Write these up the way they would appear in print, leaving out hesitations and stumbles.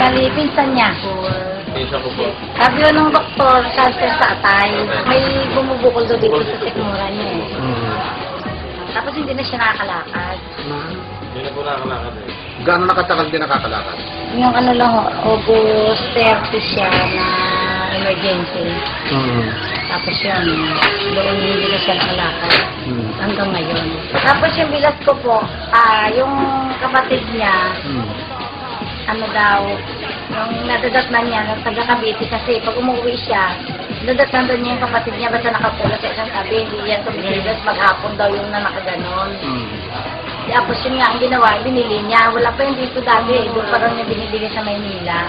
Bali, pinsan niya. Isa ko po. Sabi yun ng doktor, cancer sa atay. May bumubukol daw dito sa sikmura niya eh. Tapos hindi na siya nakakalakad. Hindi na po nakakalakad eh. Gano'n nakatagal din nakakalakad? Yung ano lang, August 30 siya na emergency. Tapos yun, doon hindi na siya nakalakad. Hanggang ngayon. Tapos yung bilas ko po, yung kapatid niya, ano daw, yung nadadatnan niya, ng taga Cavite kasi pag umuwi siya, nadatnan doon niya yung kapatid niya, basta nakapula sa isang tabi, hindi yan tumigilas, maghapon daw yung na nakaganon. Tapos yun nga, ang ginawa, binili niya. Wala pa yung dito dati. Doon pa rin niya binibili sa Maynila.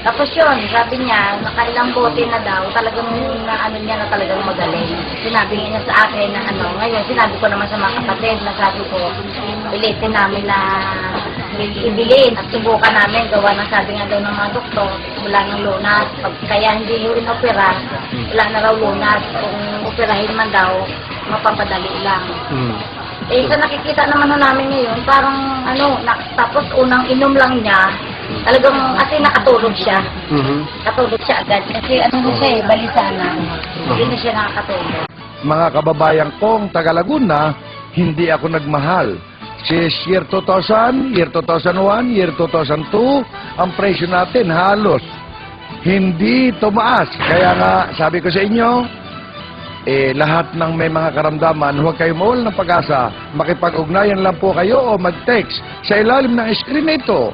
Tapos yun, sabi niya, nakailang bote na daw, talagang na ano niya na talagang magaling. Sinabi niya sa akin na ano, ngayon sinabi ko naman sa mga kapatid na sabi ko, pilitin namin na ibilin at subukan namin gawa ng sabi nga daw ng mga doktor, wala ng lunas. Pag kaya hindi rin opera, wala na raw lunas. Kung operahin man daw, mapapadali lang. Eh, sa nakikita naman namin ngayon, parang ano, tapos unang inom lang niya, talagang kasi nakatulog siya. Katulog siya agad. Kasi ano na siya eh, balisa na. Hindi na siya nakakatulog. Mga kababayan kong taga Laguna, hindi ako nagmahal. Since year 2000, year 2001, year 2002, ang presyo natin halos hindi tumaas. Kaya nga, sabi ko sa inyo, lahat ng may mga karamdaman, huwag kayo mawala ng pag-asa. Makipag-ugnayan lang po kayo o mag-text. Sa ilalim ng screen na ito,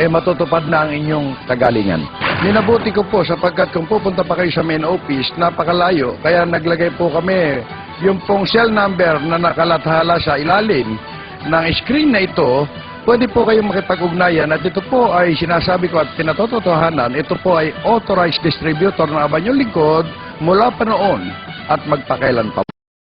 matutupad na ang inyong kagalingan. Minabuti ko po sapagkat kung pupunta pa kayo sa main office, napakalayo. Kaya naglagay po kami yung pong cell number na nakalathala sa ilalim ng screen na ito. Pwede po kayong makipag-ugnayan at ito po ay sinasabi ko at pinatotohanan, ito po ay authorized distributor ng Abanyong Lingkod mula pa noon at magpakailan pa.